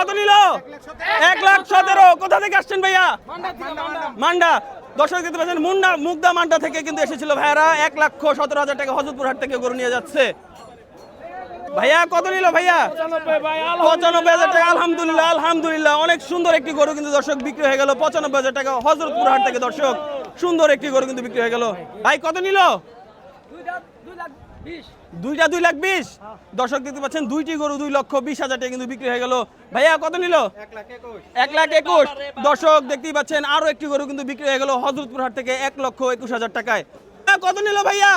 কত নিল? 1,17,000। কোথা থেকে আসছেন ভাইয়া? মান্ডা। দর্শক দেখতে পাচ্ছেন মুগদা মান্ডা থেকে কিন্তু এসেছিল ভাইয়ারা। 1,17,000 টাকা হযরতপুর হাট থেকে গরু নিয়ে যাচ্ছে। ভাইয়া কত নিল ভাইয়া? 95,000 টাকা। আলহামদুলিল্লাহ আলহামদুলিল্লাহ, অনেক সুন্দর একটি গরু কিন্তু দর্শক বিক্রি হয়ে গেল 95,000 টাকা হযরতপুর হাট থেকে। দর্শক সুন্দর একটি গরু কিন্তু বিক্রি হয়ে গেল। ভাই কত নিল? দুইটা 2,20,000। দর্শক দেখতে পাচ্ছেন দুইটি গরু 2,20,000 টাকা কিন্তু বিক্রি হয়ে গেল। ভাইয়া কত নিল? 1,21,000। দর্শক দেখতেই পাচ্ছেন আরো একটি গরু কিন্তু বিক্রি হয়ে গেল হযরতপুর হাট থেকে 1,21,000 টাকায়। কত নিল ভাইয়া?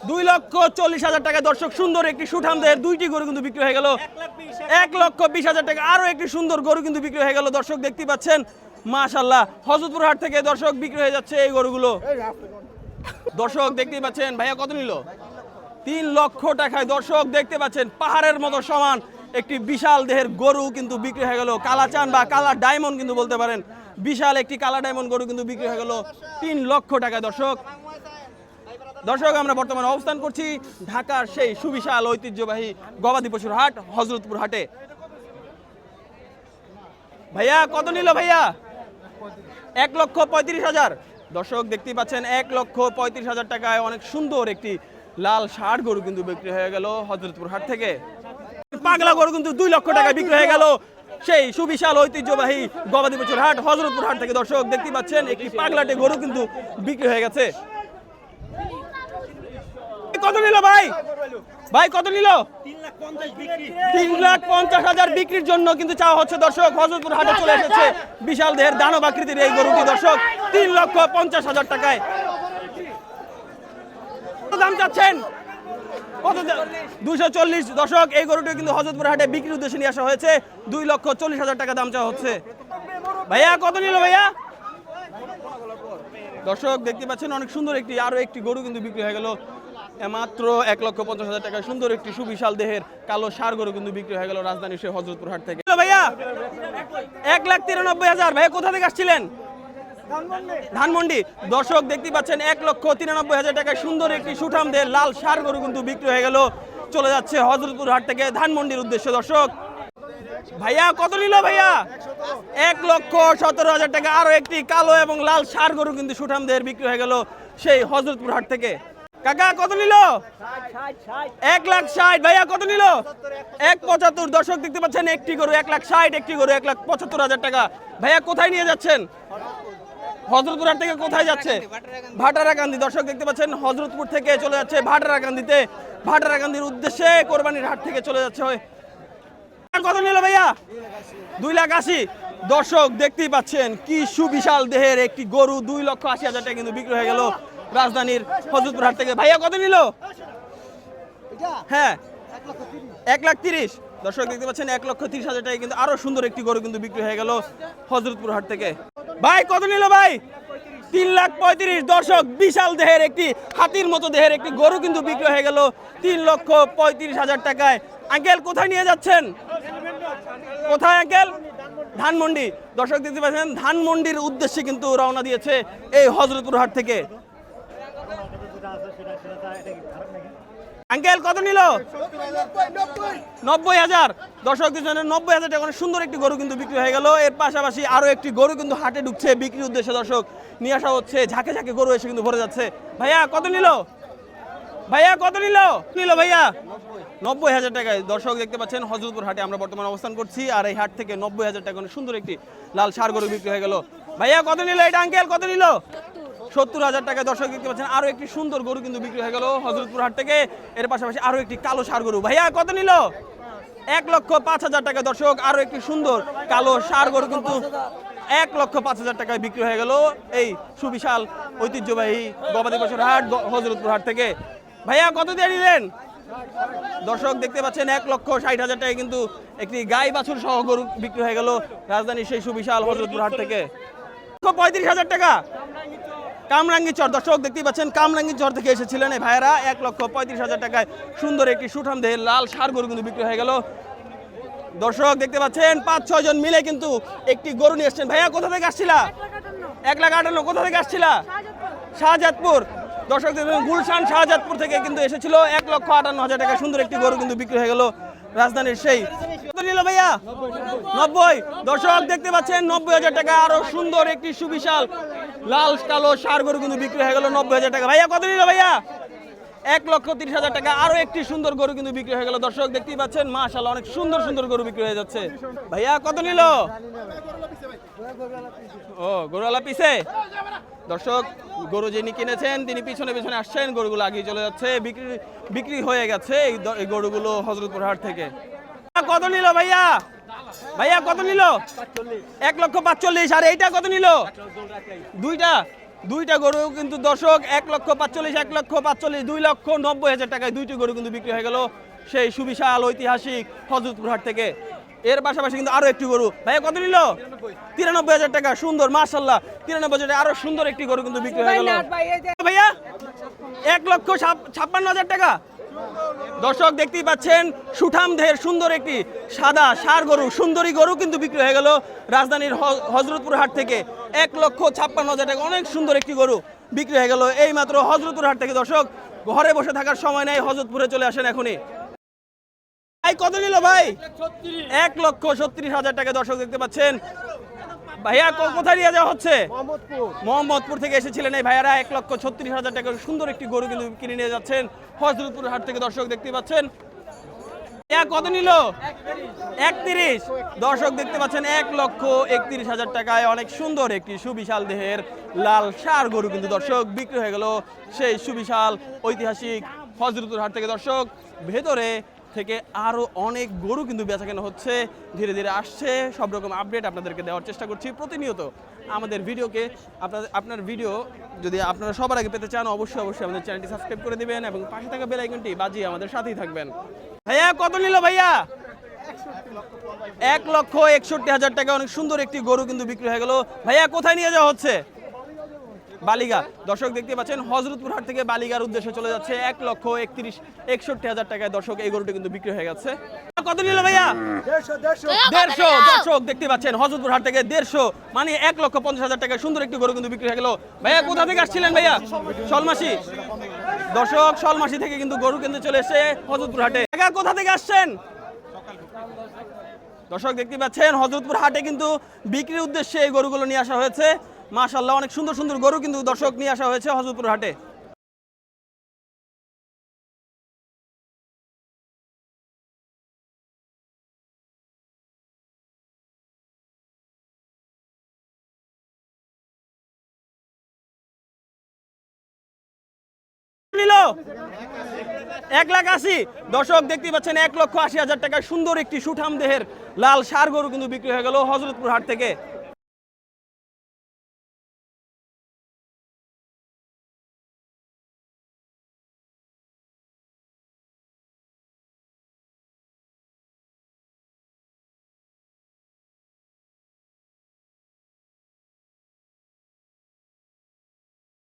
2,40,000 টাকা। দর্শক সুন্দর একটি সুঠাম দেহের দুইটি গরু কিন্তু বিক্রি হয়ে গেল 1,20,000 টাকা। আরো একটি সুন্দর গরু কিন্তু বিক্রি হয়ে গেল। দর্শক দেখতেই পাচ্ছেন মাশাআল্লাহ হযরতপুর হাট থেকে দর্শক বিক্রি হয়ে যাচ্ছে এই গরুগুলো। দর্শক দেখতেই পাচ্ছেন ভাইয়া কত নিল? 3 লক্ষ টাকায়। দর্শক দেখতে পাচ্ছেন পাহাড়ের মতো সমান একটি বিশাল দেহের গরু কিন্তু বিক্রি হয়ে গেল। কালাচান বা কালা ডায়মন্ড কিন্তু বলতে পারেন। বিশাল একটি কালা ডায়মন্ড গরু কিন্তু বিক্রি হয়ে গেল 3 লক্ষ টাকায়। দর্শক আমরা বর্তমানে অবস্থান করছি ঢাকার সেই সুবিশাল ঐতিহ্যবাহী গবাদি পশুর হাট হযরতপুর হাটে। ভাইয়া কত নিল ভাইয়া? 1,35,000। দর্শক দেখতেই পাচ্ছেন 1,35,000 টাকায় অনেক সুন্দর একটি লাল ষাঁড় গরু কিন্তু বিক্রি হয়ে গেল হযরতপুর হাট থেকে। পাগলা গরু কিন্তু 2 লক্ষ টাকায় বিক্রি হয়ে গেল সেই সুবিশাল ঐতিহ্যবাহী গবাদি পশুর হাট হযরতপুর হাট থেকে। দর্শক দেখতেই পাচ্ছেন একটি পাগলাটে গরু কিন্তু বিক্রি হয়ে গেছে। কত নিল ভাই? ভাই কত নিল? 3,50,000 বিক্রির জন্য কিন্তু চাওয়া হচ্ছে। দর্শক হযরতপুর হাটে চলে এসেছে বিশাল দেহের দানব আকৃতির এই গরুটি। দর্শক 3,50,000 টাকায়। কত দাম চাচ্ছেন? কত? 240। দর্শক এই গরুটি কিন্তু হযরতপুর হাটে বিক্রির উদ্দেশ্যে নিয়ে আসা হয়েছে। 2,40,000 টাকা দাম চাওয়া হচ্ছে। ভাইয়া কত নিল ভাইয়া? দর্শক দেখতে পাচ্ছেন অনেক সুন্দর আরো একটি গরু কিন্তু বিক্রি হয়ে গেল মাত্র 1,50,000 টাকা। সুন্দর একটি সুবিশাল দেহের কালো ষাঁড় গরু কিন্তু বিক্রি হয়ে গেল রাজধানীর সেই হযরতপুর হাট থেকে। ভাইয়া 1,93,000। ভাইয়া কোথা থেকে আসছিলেন? ধানমন্ডি। দর্শক দেখতে পাচ্ছেন 1,93,000 টাকায় সুন্দর একটি সুঠাম দেহের লাল ষাঁড় গরু কিন্তু বিক্রি হয়ে গেল। চলে যাচ্ছে হযরতপুর হাট থেকে ধানমন্ডির উদ্দেশ্যে। দর্শক ভাইয়া কত নিল ভাইয়া? 1,17,000 টাকা। আরো একটি কালো এবং লাল ষাঁড় গরু কিন্তু সুঠাম দেহের বিক্রি হয়ে গেল সেই হযরতপুর হাট থেকে। কাকা কত নিল? 1,60,000। ভাইয়া কত নিল? 1,75,000। দর্শক দেখতে পাচ্ছেন একটি গরু 1,60,000, একটি গরু 1,75,000 টাকা। ভাইয়া কোথায় নিয়ে যাচ্ছেন? হযরতপুর হাট থেকে কোথায় যাচ্ছে? ভাটারাকান্দি। দর্শক দেখতে পাচ্ছেন হযরতপুর থেকে চলে যাচ্ছে ভাটারাকান্দিতে। ভাটারাকান্দির উদ্দেশ্যে কোরবানির হাট থেকে চলে যাচ্ছে। কত নিল ভাইয়া? 2,80,000। দর্শক দেখতেই পাচ্ছেন কি সুবিশাল দেহের একটি গরু 2,80,000 টাকা কিন্তু বিক্রি হয়ে গেল রাজধানীর হযরতপুর হাট থেকে। ভাইয়া কত নিল? হ্যাঁ 1,30,000। দর্শক দেখতে পাচ্ছেন 1,30,000 টাকা কিন্তু আরো সুন্দর একটি গরু কিন্তু বিক্রি হয়ে গেল হযরতপুর হাট থেকে। ভাই কত নিল ভাই? 3,35,000। দর্শক বিশাল দেহের একটি হাতির মতো দেহের একটি গরু কিন্তু বিক্রি হয়ে গেল 3,35,000 টাকায়। আঙ্কেল কোথায় নিয়ে যাচ্ছেন? কোথায় আঙ্কেল? ধানমন্ডি। দর্শক দেখতে পাচ্ছেন ধানমন্ডির উদ্দেশ্যে কিন্তু রওনা দিয়েছে এই হযরতপুর হাট থেকে। আঙ্কেল কত নিল? 90,000। দর্শক দেখছেন 90,000 টাকা অনেক সুন্দর একটি গরু কিন্তু বিক্রি হয়ে গেল। এর পাশাপাশি আরো একটি গরু কিন্তু হাটে ঢুকছে বিক্রির উদ্দেশ্যে। দর্শক নিয়ে আসা হচ্ছে, ঝাঁকে ঝাঁকে গরু এসে কিন্তু ভরে যাচ্ছে। ভাইয়া কত নিল? ভাইয়া কত নিল? ভাইয়া 90,000 টাকায়। দর্শক দেখতে পাচ্ছেন হযরতপুর হাটে আমরা বর্তমানে অবস্থান করছি। আর এই হাট থেকে 90,000 টাকা সুন্দর একটি লাল ষাঁড় গরু বিক্রি হয়ে গেল। ভাইয়া কত নিল এটা? আঙ্কেল কত নিল? 70,000 টাকায়। দর্শক দেখতে পাচ্ছেন আরো একটি সুন্দর গরু কিন্তু বিক্রি হয়ে গেল হযরতপুর হাট থেকে। এর পাশাপাশি আরো একটি কালো ষাঁড় গরু। ভাইয়া কত নিল? 1,05,000 টাকা। দর্শক আরো একটি সুন্দর কালো ষাঁড় গরু কিন্তু 1,05,000 টাকায় বিক্রি হয়ে গেল এই সুবিশাল ঐতিহ্যবাহী গবাদি পশুর হাট হযরতপুর হাট থেকে। ভাইয়া কত দিয়ে নিলেন? দর্শক দেখতে পাচ্ছেন 1,60,000 টাকায় কিন্তু একটি গাই বাছুর সহ গরু বিক্রি হয়ে গেল রাজধানীর সেই সুবিশাল হযরতপুর হাট থেকে। 35,000 টাকা কামরাঙ্গি চর। দর্শক দেখতেই পাচ্ছেন কামরাঙ্গি চর থেকে এসেছিলেন এই ভাইয়েরা। 1,35,000 টাকায় সুন্দর একটি সুঠাম দেহের লাল ষাঁড় গরু কিন্তু বিক্রি হয়ে গেল। দর্শক দেখতে পাচ্ছেন 5-6 জন মিলে কিন্তু একটি গরু নিয়ে এসেছেন। ভাইয়া কোথা থেকে আসছিলা? 1,58,000। কোথা থেকে আসছিলা? শাহজাদপুর। দর্শক দেখবেন গুলশান শাহজাদপুর থেকে কিন্তু এসেছিল 1,58,000 টাকা সুন্দর একটি গরু কিন্তু বিক্রি হয়ে গেল রাজধানীর সেই কত নিল ভাইয়া 90। দর্শক দেখতে পাচ্ছেন 90,000 টাকা আরো সুন্দর একটি সুবিশাল লাল কালো ষাঁড় গরু কিন্তু বিক্রি হয়ে গেল 90,000 টাকা। ভাইয়া কত নিল ভাইয়া 1,30,000 টাকা আরো একটি সুন্দর গরু কিন্তু বিক্রি হয়ে গেল। দর্শক দেখতেই পাচ্ছেন মাশাআল্লাহ অনেক সুন্দর সুন্দর গরু বিক্রি হয়ে যাচ্ছে। ভাইয়া কত নিল? ও গরুওয়ালা পিছে। দর্শক গরু যিনি কিনেছেন তিনি পিছনে পিছনে আসছেন, গরুগুলো আগেই চলে যাচ্ছে, বিক্রি হয়ে গেছে এই গরুগুলো হযরতপুর হাট থেকে। কত নিল ভাইয়া? ভাইয়া কত নিল? 1,45,000। আর এইটা কত নিল? দুইটা গরু কিন্তু দর্শক 1,45,000, 1,45,000, 2,90,000 টাকায় দুইটি গরু কিন্তু বিক্রি হয়ে গেল সেই সুবিশাল ঐতিহাসিক হযরতপুর হাট থেকে। এর পাশাপাশি কিন্তু আরো একটি গরু। ভাইয়া কত নিল? 93,000 টাকা। সুন্দর মাশাআল্লাহ 93,000 আরো সুন্দর একটি গরু কিন্তু বিক্রি হয়ে গেল। ভাইয়া 1,56,000 টাকা। দর্শক দেখতেই পাচ্ছেন সুঠাম দেহের সুন্দর একটি সাদা ষাঁড় গরু, সুন্দরী গরু কিন্তু বিক্রি হয়ে গেল রাজধানীর হযরতপুর হাট থেকে। 1,56,000 টাকা অনেক সুন্দর একটি গরু বিক্রি হয়ে গেল এই মাত্র হযরতপুর হাট থেকে। দর্শক ঘরে বসে থাকার সময় নেই, হযরতপুরে চলে আসেন এখনই। ভাই কত নিল ভাই? 1,36,000 টাকা। দর্শক দেখতে পাচ্ছেন ভাইয়া কোথায় নিয়ে যাওয়া হচ্ছে? মোহাম্মদপুর থেকে এসেছিলেন এই ভাইয়ারা 1,36,000 টাকা সুন্দর একটি গরু কিন্তু কিনে নিয়ে যাচ্ছেন হযরতপুর হাট থেকে। দর্শক দেখতে পাচ্ছেন কত নিল? 31। দর্শক দেখতে পাচ্ছেন 1,31,000 টাকায় অনেক সুন্দর একটি সুবিশাল দেহের লাল ষাঁড় গরু কিন্তু দর্শক বিক্রি হয়ে গেল সেই সুবিশাল ঐতিহাসিক হযরতপুর হাট থেকে। দর্শক ভেতরে থেকে আরো অনেক গরু কিন্তু বেচাকেনা হচ্ছে, ধীরে ধীরে আসছে। সব রকম আপডেট আপনাদেরকে দেওয়ার চেষ্টা করছি প্রতিনিয়ত আমাদের ভিডিওকে। আপনার ভিডিও যদি আপনারা সবার আগে পেতে চান অবশ্যই আমাদের চ্যানেলটি সাবস্ক্রাইব করে দিবেন এবং পাশে থাকা বেল আইকনটি বাজিয়ে আমাদের সাথেই থাকবেন। ভাইয়া কত নিল ভাইয়া? 1,61,000 টাকা অনেক সুন্দর একটি গরু কিন্তু বিক্রি হয়ে গেল। ভাইয়া কোথায় নিয়ে যাওয়া হচ্ছে? বালিগা। দর্শক দেখতে পাচ্ছেন হযরতপুর হাট থেকে বালিগার উদ্দেশ্যে চলে যাচ্ছে 1,61,000 টাকায়। দর্শক এই গরুটি কিন্তু বিক্রি হয়ে গেছে। কত নিল ভাইয়া? 150। দর্শক দেখতে পাচ্ছেন হযরতপুর হাট থেকে 150 মানে 1,50,000 টাকায় সুন্দর একটি গরু কিন্তু বিক্রি হয়ে গেল। ভাইয়া কোথা থেকে আসছিলেন ভাইয়া? শলমাসি। দর্শক শলমাসি থেকে কিন্তু গরু কিনতে চলে এসেছে হযরতপুর হাটে। কোথা থেকে আসছেন? দর্শক দেখতে পাচ্ছেন হযরতপুর হাটে কিন্তু বিক্রির উদ্দেশ্যে এই গরুগুলো নিয়ে আসা হয়েছে। মাশাআল্লাহ অনেক সুন্দর সুন্দর গরু কিন্তু দর্শক নিয়ে আসা হয়েছে হযরতপুর হাটে। নিল 1,80,000। দর্শক দেখতে পাচ্ছেন 1,80,000 টাকা সুন্দর একটি সুঠাম দেহের লাল ষাঁড় গরু কিন্তু বিক্রি হয়ে গেল হযরতপুর হাট থেকে।